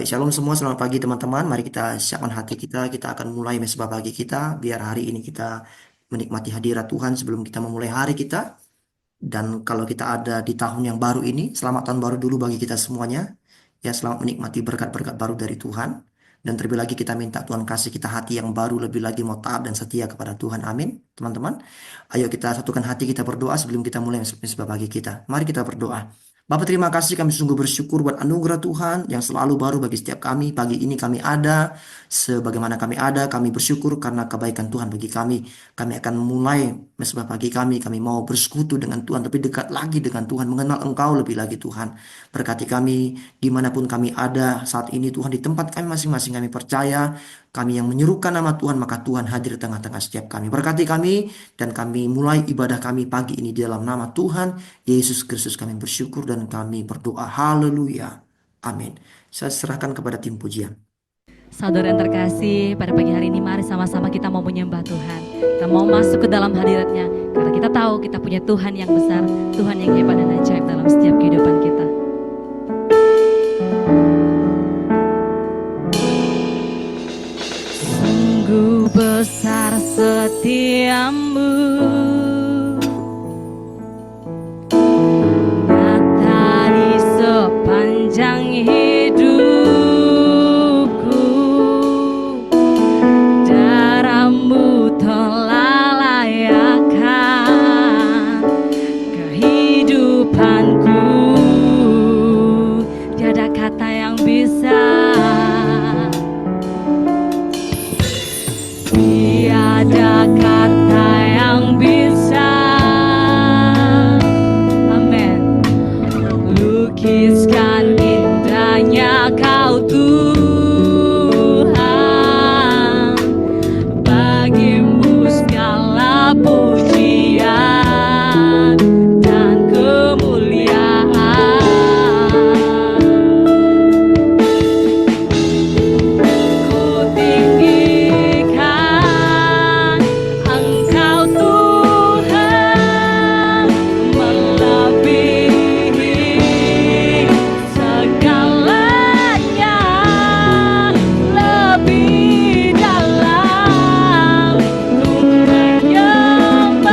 Baik, shalom semua, selamat pagi teman-teman. Mari kita siapkan hati kita. Kita akan mulai mesbah pagi kita. Biar hari ini kita menikmati hadirat Tuhan sebelum kita memulai hari kita. Dan kalau kita ada di tahun yang baru ini, selamat tahun baru dulu bagi kita semuanya. Ya, selamat menikmati berkat-berkat baru dari Tuhan. Dan terlebih lagi kita minta Tuhan kasih kita hati yang baru, lebih lagi mau taat dan setia kepada Tuhan. Amin, teman-teman. Ayo kita satukan hati kita berdoa sebelum kita mulai mesbah pagi kita. Mari kita berdoa. Bapak terima kasih kami sungguh bersyukur buat anugerah Tuhan yang selalu baru bagi setiap kami. Pagi ini kami ada, sebagaimana kami ada, kami bersyukur karena kebaikan Tuhan bagi kami. Kami akan mulai mesbah pagi kami mau bersekutu dengan Tuhan, lebih dekat lagi dengan Tuhan, mengenal Engkau lebih lagi Tuhan. Berkati kami dimanapun kami ada saat ini Tuhan, di tempat kami masing-masing kami percaya, kami yang menyerukan nama Tuhan, maka Tuhan hadir di tengah-tengah setiap kami. Berkati kami dan kami mulai ibadah kami pagi ini di dalam nama Tuhan Yesus Kristus kami bersyukur dan kami berdoa. Haleluya. Amin. Saya serahkan kepada tim pujian. Saudara yang terkasih, pada pagi hari ini mari sama-sama kita mau menyembah Tuhan. Kita mau masuk ke dalam hadiratnya, karena kita tahu kita punya Tuhan yang besar, Tuhan yang hebat dan ajaib dalam setiap kehidupan kita. Sungguh besar setiamu, nyata di sepanjang hidupku. Darahmu telah layakkan kehidupanku. Tiada kata yang bisa, tiada kata yang bisa, amin, lukiskan indahnya kau Tuhan. Bagimu segala pujian dan kemuliaan. Ku tinggikan Engkau Tuhan, melebihi segalanya, lebih dalam ku menyembah.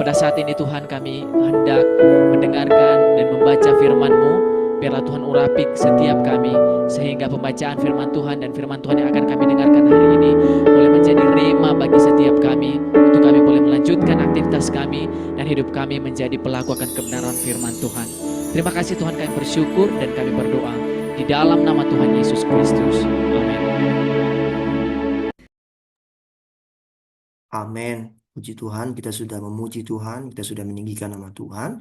pada saat ini Tuhan kami hendak mendengarkan dan membaca firman-Mu. Biarlah Tuhan urapi setiap kami, sehingga pembacaan firman Tuhan dan firman Tuhan yang akan kami dengarkan hari ini boleh menjadi rema bagi setiap kami, untuk kami boleh melanjutkan aktivitas kami dan hidup kami menjadi pelaku akan kebenaran firman Tuhan. Terima kasih Tuhan, kami bersyukur dan kami berdoa di dalam nama Tuhan Yesus Kristus. Amin. Amin. Puji Tuhan, kita sudah memuji Tuhan, kita sudah meninggikan nama Tuhan.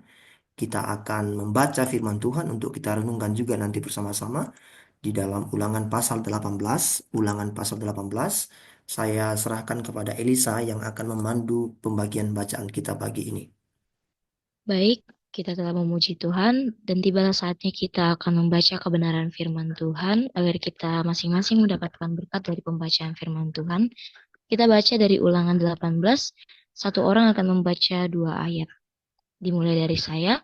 Kita akan membaca firman Tuhan untuk kita renungkan juga nanti bersama-sama di dalam Ulangan pasal 18. Ulangan pasal 18, saya serahkan kepada Elisa yang akan memandu pembagian bacaan kita pagi ini. Baik, kita telah memuji Tuhan dan tibalah saatnya kita akan membaca kebenaran firman Tuhan agar kita masing-masing mendapatkan berkat dari pembacaan firman Tuhan. Kita baca dari Ulangan 18, satu orang akan membaca 2 ayat. Dimulai dari saya.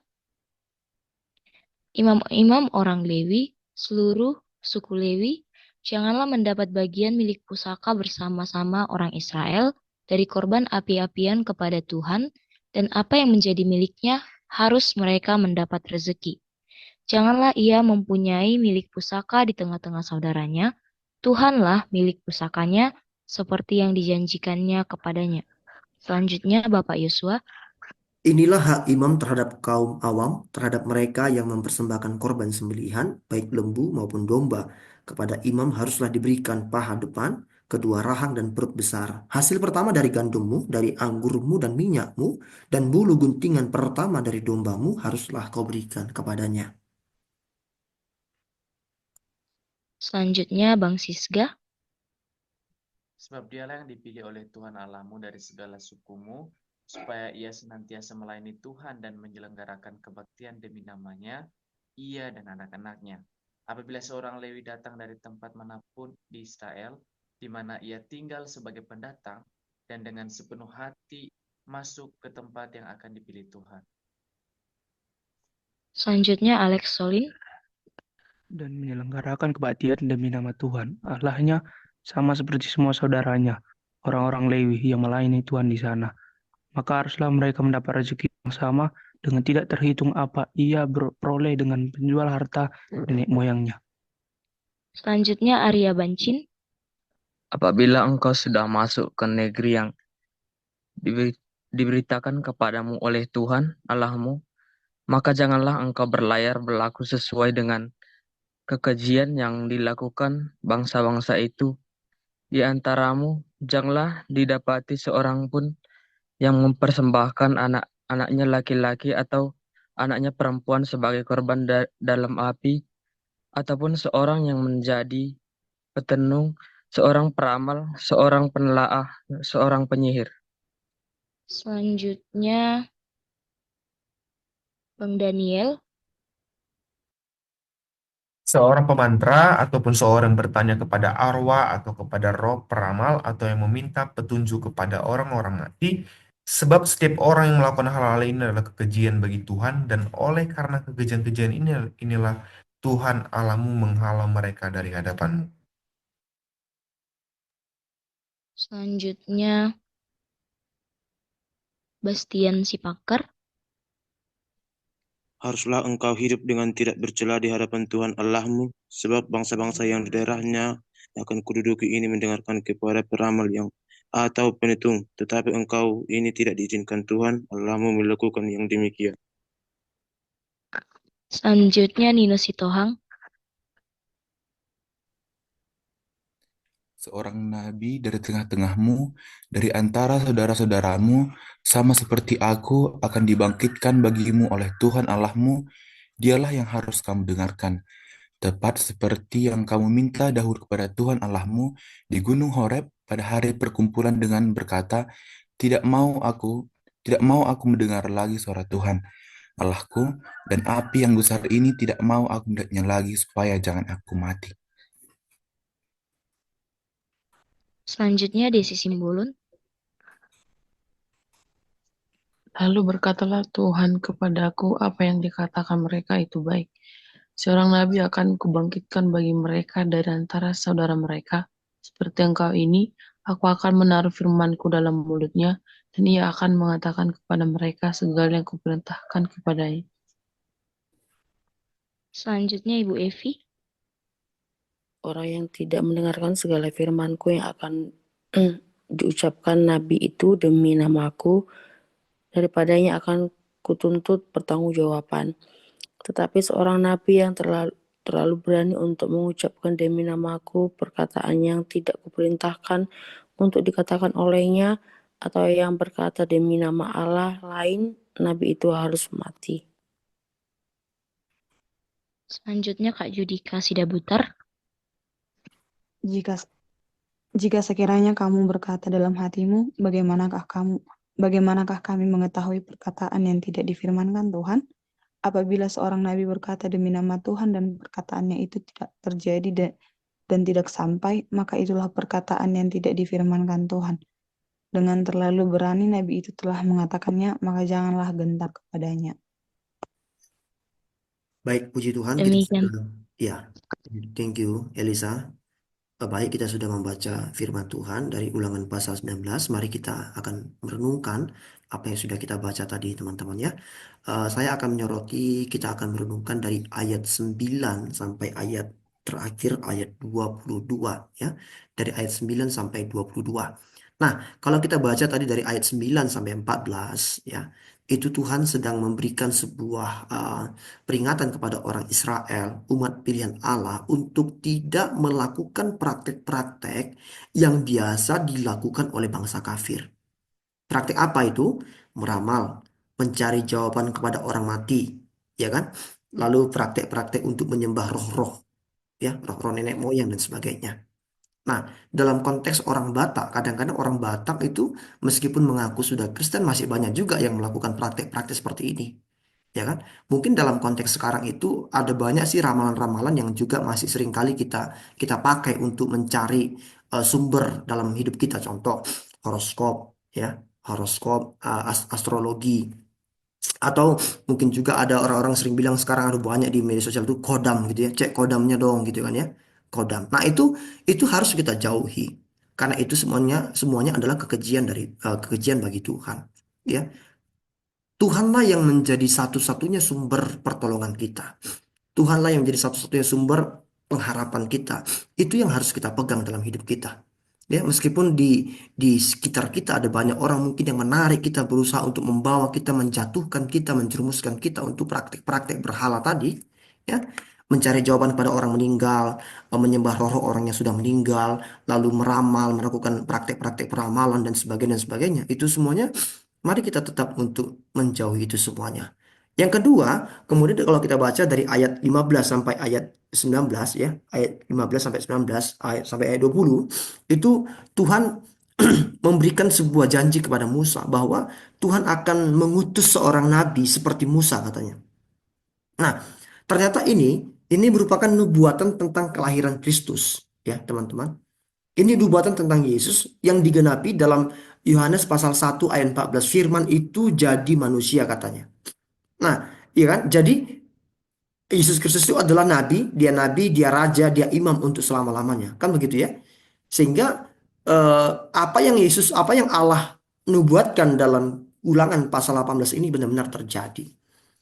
Imam-imam orang Lewi, seluruh suku Lewi, janganlah mendapat bagian milik pusaka bersama-sama orang Israel dari korban api-apian kepada Tuhan, dan apa yang menjadi miliknya harus mereka mendapat rezeki. Janganlah ia mempunyai milik pusaka di tengah-tengah saudaranya. Tuhanlah milik pusakanya seperti yang dijanjikannya kepadanya. Selanjutnya Bapak Yosua. Inilah hak imam terhadap kaum awam, terhadap mereka yang mempersembahkan korban sembelihan, baik lembu maupun domba. Kepada imam haruslah diberikan paha depan, kedua rahang dan perut besar. Hasil pertama dari gandummu, dari anggurmu dan minyakmu, dan bulu guntingan pertama dari dombamu haruslah kau berikan kepadanya. Selanjutnya Bang Sisga. Sebab dialah yang dipilih oleh Tuhan Allahmu dari segala sukumu, supaya ia senantiasa melayani Tuhan dan menyelenggarakan kebaktian demi namanya, ia dan anak-anaknya. Apabila seorang Lewi datang dari tempat manapun di Israel, di mana ia tinggal sebagai pendatang, dan dengan sepenuh hati masuk ke tempat yang akan dipilih Tuhan. Selanjutnya Alex Solin. Dan menyelenggarakan kebaktian demi nama Tuhan Allahnya sama seperti semua saudaranya, orang-orang Lewi yang melayani Tuhan di sana. Maka haruslah mereka mendapat rezeki yang sama dengan tidak terhitung apa ia beroleh dengan penjual harta nenek moyangnya. Selanjutnya Arya Bancin. Apabila engkau sudah masuk ke negeri yang diberitakan kepadamu oleh Tuhan Allahmu, maka janganlah engkau berlayar berlaku sesuai dengan kekejian yang dilakukan bangsa-bangsa itu. Di antaramu janganlah didapati seorang pun yang mempersembahkan anak-anaknya laki-laki atau anaknya perempuan sebagai korban dalam api, ataupun seorang yang menjadi petenung, seorang peramal, seorang penelaah, seorang penyihir. Selanjutnya Bang Daniel. Seorang pemantra ataupun seorang bertanya kepada arwah atau kepada roh peramal atau yang meminta petunjuk kepada orang-orang mati, sebab setiap orang yang melakukan hal-hal ini adalah kekejian bagi Tuhan, dan oleh karena kekejian-kekejian inilah Tuhan Allahmu menghalau mereka dari hadapanmu. Selanjutnya Bastian Sipaker. Haruslah engkau hidup dengan tidak bercela di hadapan Tuhan Allahmu, sebab bangsa-bangsa yang di daerahnya akan kududuki ini mendengarkan kepada peramal yang atau penitung, tetapi engkau ini tidak diizinkan Tuhan Allahmu melakukan yang demikian. Selanjutnya Nino Sitohang. Seorang nabi dari tengah-tengahmu, dari antara saudara-saudaramu, sama seperti aku, akan dibangkitkan bagimu oleh Tuhan Allahmu. Dialah yang harus kamu dengarkan, tepat seperti yang kamu minta dahulu kepada Tuhan Allahmu di Gunung Horeb pada hari perkumpulan dengan berkata, tidak mau aku mendengar lagi suara Tuhan Allahku, dan api yang besar ini tidak mau aku melihatnya lagi, supaya jangan aku mati. Selanjutnya Desi Simbulun. Lalu berkatalah Tuhan kepadaku, apa yang dikatakan mereka itu baik. Seorang nabi akan kubangkitkan bagi mereka dari antara saudara mereka. Seperti engkau ini, aku akan menaruh firmanku dalam mulutnya, dan ia akan mengatakan kepada mereka segala yang kuperintahkan kepadanya. Selanjutnya Ibu Evi. Orang yang tidak mendengarkan segala firman-Ku yang akan diucapkan nabi itu demi nama-Ku, daripadanya akan kutuntut pertanggungjawaban. Tetapi seorang nabi yang terlalu berani untuk mengucapkan demi nama-Ku perkataan yang tidak kuperintahkan untuk dikatakan olehnya, atau yang berkata demi nama Allah lain, nabi itu harus mati. Selanjutnya Kak Judika Sidabutar. Jika sekiranya kamu berkata dalam hatimu, bagaimanakah kami mengetahui perkataan yang tidak difirmankan Tuhan? Apabila seorang nabi berkata demi nama Tuhan dan perkataannya itu tidak terjadi dan tidak sampai, maka itulah perkataan yang tidak difirmankan Tuhan. Dengan terlalu berani nabi itu telah mengatakannya, maka janganlah gentar kepadanya. Baik, puji Tuhan, Demikian. ya, thank you, Elisa. Baik, kita sudah membaca firman Tuhan dari Ulangan pasal 19. Mari kita akan merenungkan apa yang sudah kita baca tadi, teman-teman ya. Saya akan menyoroti, kita akan merenungkan dari ayat 9 sampai ayat terakhir, ayat 22 ya. Dari ayat 9 sampai 22. Nah, kalau kita baca tadi dari ayat 9 sampai 14 ya, itu Tuhan sedang memberikan sebuah peringatan kepada orang Israel, umat pilihan Allah, untuk tidak melakukan praktek-praktek yang biasa dilakukan oleh bangsa kafir. Praktek apa itu? Meramal, mencari jawaban kepada orang mati, ya kan? Lalu praktek-praktek untuk menyembah roh-roh, ya, roh-roh nenek moyang dan sebagainya. Nah, dalam konteks orang Batak, kadang-kadang orang Batak itu meskipun mengaku sudah Kristen, masih banyak juga yang melakukan praktek-praktek seperti ini. Ya kan? Mungkin dalam konteks sekarang itu ada banyak sih ramalan-ramalan yang juga masih sering kali kita kita pakai untuk mencari sumber dalam hidup kita. Contoh horoskop, ya, horoskop, astrologi, atau mungkin juga ada orang-orang sering bilang sekarang ada banyak di media sosial itu kodam gitu ya, cek kodamnya dong gitu kan ya, kodam. Nah itu harus kita jauhi karena itu semuanya semuanya adalah kekejian bagi Tuhan. Ya, Tuhanlah yang menjadi satu-satunya sumber pertolongan kita. Tuhanlah yang menjadi satu-satunya sumber pengharapan kita. Itu yang harus kita pegang dalam hidup kita. Ya, meskipun di sekitar kita ada banyak orang mungkin yang menarik kita, berusaha untuk membawa kita, menjatuhkan kita, menjerumuskan kita untuk praktik-praktik berhala tadi, ya, mencari jawaban pada orang meninggal, menyembah roh-roh orang yang sudah meninggal, lalu meramal, melakukan praktik-praktik peramalan dan sebagainya. Itu semuanya, mari kita tetap untuk menjauhi itu semuanya. Yang kedua, kemudian kalau kita baca dari ayat 15 sampai ayat 19 ya, ayat 15 sampai 19, ayat sampai ayat 20, itu Tuhan memberikan sebuah janji kepada Musa bahwa Tuhan akan mengutus seorang nabi seperti Musa katanya. Nah, ternyata ini merupakan nubuatan tentang kelahiran Kristus ya, teman-teman. Ini nubuatan tentang Yesus yang digenapi dalam Yohanes pasal 1 ayat 14. Firman itu jadi manusia katanya. Nah, iya kan? Jadi Yesus Kristus itu adalah nabi, dia raja, dia imam untuk selama-lamanya. Kan begitu ya? Sehingga apa yang Allah nubuatkan dalam Ulangan pasal 18 ini benar-benar terjadi.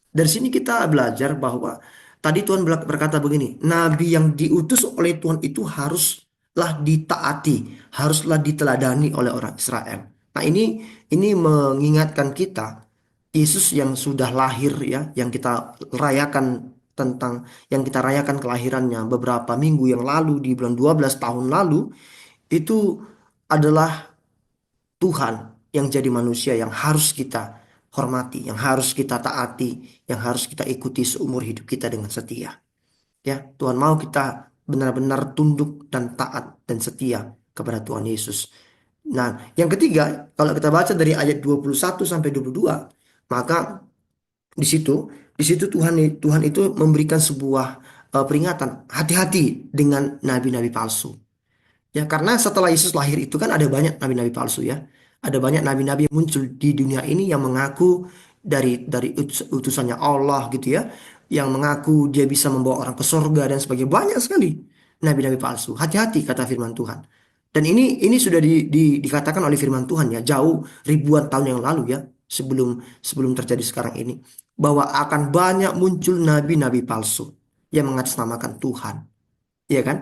Dari sini kita belajar bahwa tadi Tuhan berkata begini, nabi yang diutus oleh Tuhan itu haruslah ditaati, haruslah diteladani oleh orang Israel. Nah, ini mengingatkan kita Yesus yang sudah lahir ya, yang kita rayakan kelahirannya beberapa minggu yang lalu di bulan 12 tahun lalu, itu adalah Tuhan yang jadi manusia yang harus kita hormati, yang harus kita taati, yang harus kita ikuti seumur hidup kita dengan setia. Ya, Tuhan mau kita benar-benar tunduk dan taat dan setia kepada Tuhan Yesus. Nah, yang ketiga, kalau kita baca dari ayat 21 sampai 22, maka di situ Tuhan itu memberikan sebuah peringatan, hati-hati dengan nabi-nabi palsu. Ya, karena setelah Yesus lahir itu kan ada banyak nabi-nabi palsu ya. Ada banyak nabi-nabi yang muncul di dunia ini yang mengaku dari utusannya Allah gitu ya. Yang mengaku dia bisa membawa orang ke surga dan sebagainya. Banyak sekali nabi-nabi palsu. Hati-hati kata firman Tuhan. Dan ini sudah dikatakan oleh firman Tuhan ya, jauh ribuan tahun yang lalu ya, sebelum sebelum terjadi sekarang ini, bahwa akan banyak muncul nabi-nabi palsu yang mengatasnamakan Tuhan. Iya kan?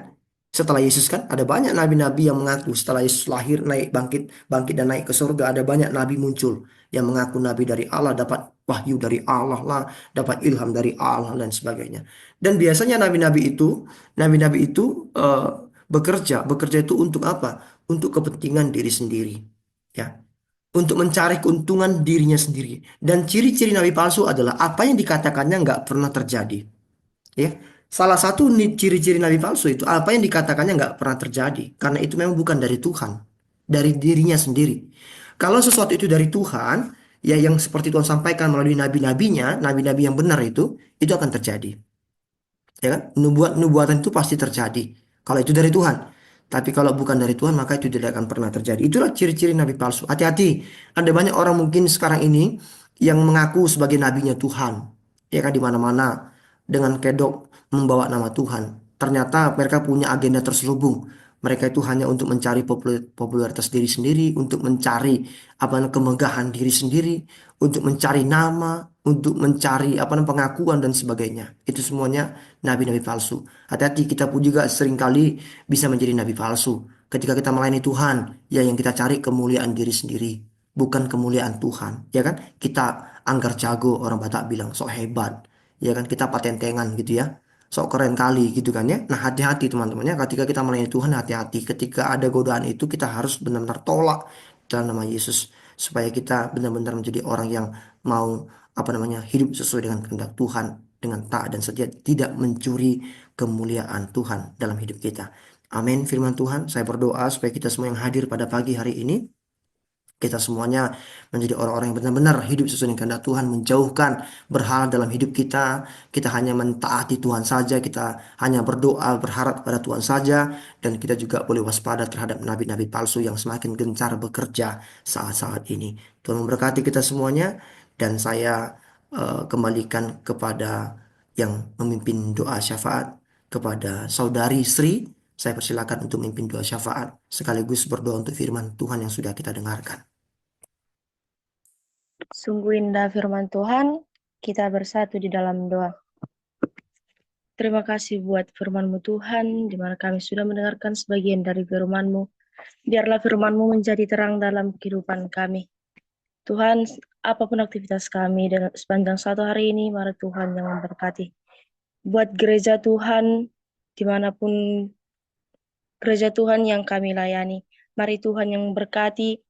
Setelah Yesus kan ada banyak nabi-nabi yang mengaku setelah Yesus lahir naik bangkit bangkit dan naik ke surga, ada banyak nabi muncul yang mengaku nabi dari Allah, dapat wahyu dari Allah lah, dapat ilham dari Allah dan sebagainya. Dan biasanya nabi-nabi itu bekerja itu untuk apa? Untuk kepentingan diri sendiri. Ya, untuk mencari keuntungan dirinya sendiri. Dan ciri-ciri nabi palsu adalah apa yang dikatakannya nggak pernah terjadi. Ya, salah satu ciri-ciri nabi palsu itu apa yang dikatakannya nggak pernah terjadi, karena itu memang bukan dari Tuhan, dari dirinya sendiri. Kalau sesuatu itu dari Tuhan, ya yang seperti Tuhan sampaikan melalui nabi-nabinya, nabi-nabi yang benar itu akan terjadi. Ya kan? Nubuatan itu pasti terjadi kalau itu dari Tuhan. Tapi kalau bukan dari Tuhan, maka itu tidak akan pernah terjadi. Itulah ciri-ciri nabi palsu. Hati-hati. Ada banyak orang mungkin sekarang ini yang mengaku sebagai nabinya Tuhan. Ya kan, di mana-mana dengan kedok membawa nama Tuhan. Ternyata mereka punya agenda terselubung. Mereka itu hanya untuk mencari popularitas diri sendiri, untuk mencari kemegahan diri sendiri, untuk mencari nama, untuk mencari pengakuan dan sebagainya. Itu semuanya nabi-nabi palsu. Hati-hati, kita pun juga seringkali bisa menjadi nabi palsu. Ketika kita melayani Tuhan, ya yang kita cari kemuliaan diri sendiri, bukan kemuliaan Tuhan. Ya kan? Kita anggar jago, orang Batak bilang, sok hebat. Ya kan? Kita patentengan gitu ya. Sok keren kali gitu kan ya. Nah, hati-hati teman-temannya, ketika kita melayani Tuhan, hati-hati. Ketika ada godaan itu, kita harus benar-benar tolak dalam nama Yesus. Supaya kita benar-benar menjadi orang yang mau hidup sesuai dengan kehendak Tuhan, dengan taat dan setia, tidak mencuri kemuliaan Tuhan dalam hidup kita. Amin. Firman Tuhan, saya berdoa supaya kita semua yang hadir pada pagi hari ini, kita semuanya menjadi orang-orang yang benar-benar hidup sesuai dengan kehendak Tuhan, menjauhkan berhala dalam hidup kita. Kita hanya mentaati Tuhan saja, kita hanya berdoa, berharap pada Tuhan saja, dan kita juga boleh waspada terhadap nabi-nabi palsu yang semakin gencar bekerja saat-saat ini. Tuhan memberkati kita semuanya, dan saya kembalikan kepada yang memimpin doa syafaat, kepada Saudari Sri. Saya persilakan untuk memimpin doa syafaat sekaligus berdoa untuk firman Tuhan yang sudah kita dengarkan. Sungguh indah firman Tuhan, kita bersatu di dalam doa. Terima kasih buat firman-Mu Tuhan, di mana kami sudah mendengarkan sebagian dari firman-Mu. Biarlah firman-Mu menjadi terang dalam kehidupan kami. Tuhan, apapun aktivitas kami dengan sepanjang satu hari ini, mari Tuhan yang memberkati. Buat gereja Tuhan, dimanapun gereja Tuhan yang kami layani, mari Tuhan yang memberkati.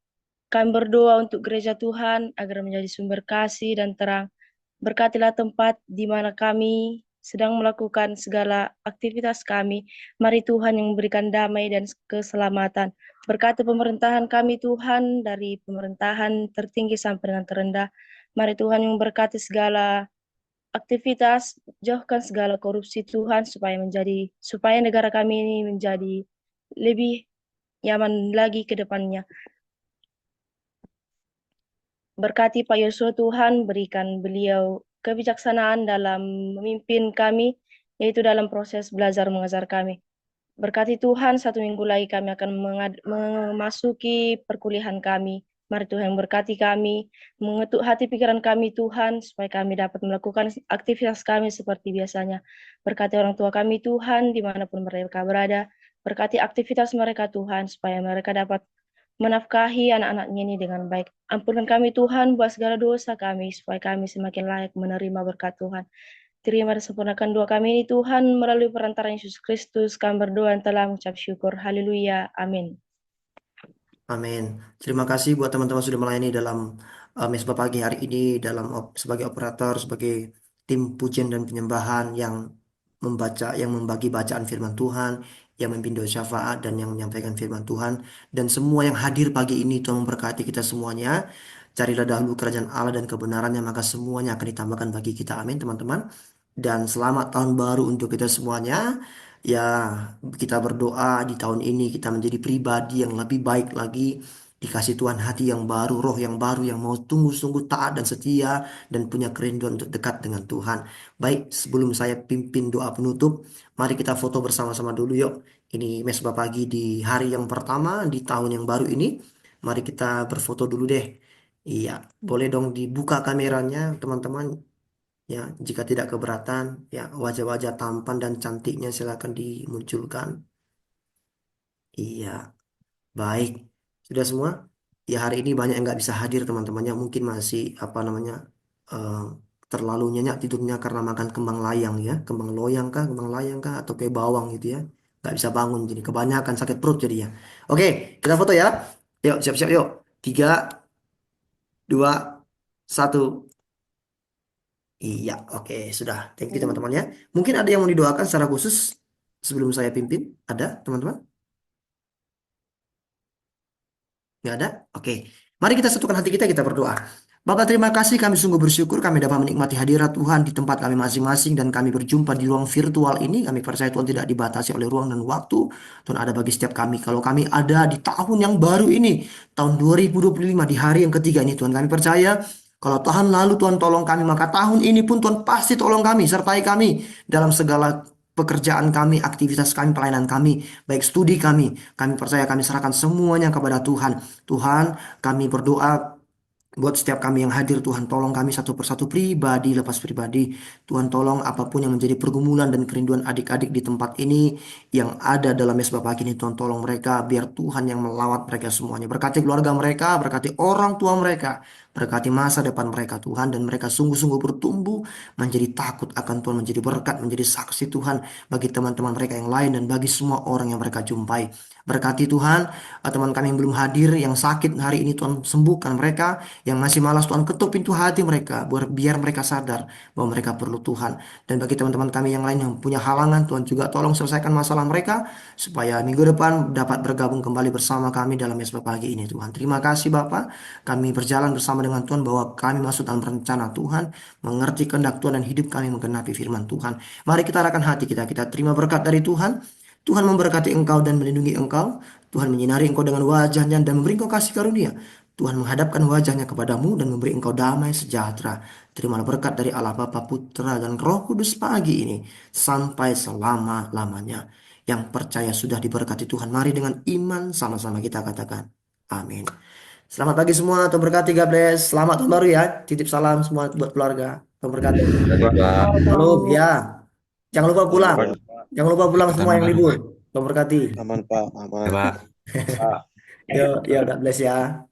Kami berdoa untuk gereja Tuhan agar menjadi sumber kasih dan terang. Berkatilah tempat di mana kami sedang melakukan segala aktivitas kami. Mari Tuhan yang memberikan damai dan keselamatan. Berkati pemerintahan kami Tuhan, dari pemerintahan tertinggi sampai dengan terendah. Mari Tuhan yang memberkati segala aktivitas, jauhkan segala korupsi Tuhan, supaya negara kami ini menjadi lebih nyaman lagi ke depannya. Berkati Pak Yosua Tuhan, berikan beliau kebijaksanaan dalam memimpin kami, yaitu dalam proses belajar mengajar kami. Berkati Tuhan, 1 minggu lagi kami akan memasuki perkuliahan kami. Mari Tuhan berkati kami, mengetuk hati pikiran kami Tuhan, supaya kami dapat melakukan aktivitas kami seperti biasanya. Berkati orang tua kami Tuhan, dimanapun mereka berada. Berkati aktivitas mereka Tuhan, supaya mereka dapat menafkahi anak-anaknya ini dengan baik. Ampunkan kami Tuhan buat segala dosa kami, supaya kami semakin layak menerima berkat Tuhan. Terima dan sempurnakan doa kami ini Tuhan, melalui perantaraan Yesus Kristus, kami berdoa dan telah mengucap syukur. Haleluya. Amin. Amin. Terima kasih buat teman-teman sudah melayani dalam mesbah pagi hari ini, sebagai operator, sebagai tim pujian dan penyembahan yang membagi bacaan firman Tuhan, yang memimpin doa syafaat dan yang menyampaikan firman Tuhan, dan semua yang hadir pagi ini. Tuhan memberkati kita semuanya. Carilah dahulu kerajaan Allah dan kebenarannya, maka semuanya akan ditambahkan bagi kita. Amin, teman-teman. Dan selamat tahun baru untuk kita semuanya. Ya, kita berdoa di tahun ini kita menjadi pribadi yang lebih baik lagi, dikasih Tuhan hati yang baru, roh yang baru, yang mau tunggu-sungguh taat dan setia, dan punya kerinduan untuk dekat dengan Tuhan. Baik, sebelum saya pimpin doa penutup, mari kita foto bersama-sama dulu yuk. Ini mesbah pagi di hari yang pertama di tahun yang baru ini. Mari kita berfoto dulu deh. Iya, boleh dong dibuka kameranya, teman-teman. Ya, jika tidak keberatan, ya wajah-wajah tampan dan cantiknya silakan dimunculkan. Iya, baik. Sudah semua? Ya hari ini banyak yang nggak bisa hadir teman-temannya. Mungkin masih apa namanya eh, terlalu nyenyak tidurnya karena makan kembang layang ya, kembang loyang kah, kembang layang kah, atau kayak bawang gitu ya. Nggak bisa bangun jadi kebanyakan sakit perut jadi ya. Oke, kita foto ya. Yuk, siap-siap yuk. 3, 2, 1. Iya, oke, sudah. Thank you teman-teman ya. Mungkin ada yang mau didoakan secara khusus sebelum saya pimpin? Ada teman-teman? Nggak ada? Oke. Mari kita satukan hati kita berdoa. Bapak terima kasih kami sungguh bersyukur kami dapat menikmati hadirat Tuhan di tempat kami masing-masing dan kami berjumpa di ruang virtual ini. Kami percaya Tuhan tidak dibatasi oleh ruang dan waktu. Tuhan ada bagi setiap kami. Kalau kami ada di tahun yang baru ini, tahun 2025 di hari yang ketiga ini Tuhan kami percaya kalau tahun lalu Tuhan tolong kami maka tahun ini pun Tuhan pasti tolong kami, sertai kami dalam segala pekerjaan kami, aktivitas kami, pelayanan kami, baik studi kami. Kami percaya kami serahkan semuanya kepada Tuhan. Tuhan, kami berdoa buat setiap kami yang hadir Tuhan tolong kami satu persatu pribadi lepas pribadi. Tuhan tolong apapun yang menjadi pergumulan dan kerinduan adik-adik di tempat ini yang ada dalam mesbah pagi ini Tuhan tolong mereka biar Tuhan yang melawat mereka semuanya. Berkati keluarga mereka, berkati orang tua mereka, berkati masa depan mereka Tuhan dan mereka sungguh-sungguh bertumbuh menjadi takut akan Tuhan, menjadi berkat, menjadi saksi Tuhan bagi teman-teman mereka yang lain dan bagi semua orang yang mereka jumpai. Berkati Tuhan, teman kami yang belum hadir, yang sakit hari ini Tuhan sembuhkan mereka, yang masih malas Tuhan ketuk pintu hati mereka biar mereka sadar bahwa mereka perlu Tuhan. Dan bagi teman-teman kami yang lain yang punya halangan Tuhan juga tolong selesaikan masalah mereka supaya minggu depan dapat bergabung kembali bersama kami dalam mesbah pagi ini Tuhan. Terima kasih Bapak. Kami berjalan bersama dengan Tuhan bahwa kami masuk dalam rencana Tuhan, mengerti kehendak Tuhan dan hidup kami menggenapi firman Tuhan. Mari kita arahkan hati kita terima berkat dari Tuhan. Tuhan memberkati engkau dan melindungi engkau. Tuhan menyinari engkau dengan wajahnya dan memberi engkau kasih karunia. Tuhan menghadapkan wajahnya kepadamu dan memberi engkau damai sejahtera. Terimalah berkat dari Allah Bapa, Putra, dan Roh Kudus pagi ini sampai selama-lamanya. Yang percaya sudah diberkati Tuhan. Mari dengan iman sama-sama kita katakan. Amin. Selamat pagi semua, Tuhan berkati, God bless. Selamat tahun baru ya. Titip salam semua buat keluarga. Tuhan berkati. Halo, ya. Jangan lupa pulang. Jangan lupa pulang semua yang libur. Tuhan berkati. Aman Pak, aman. Ya, Pak. Yo, God bless ya.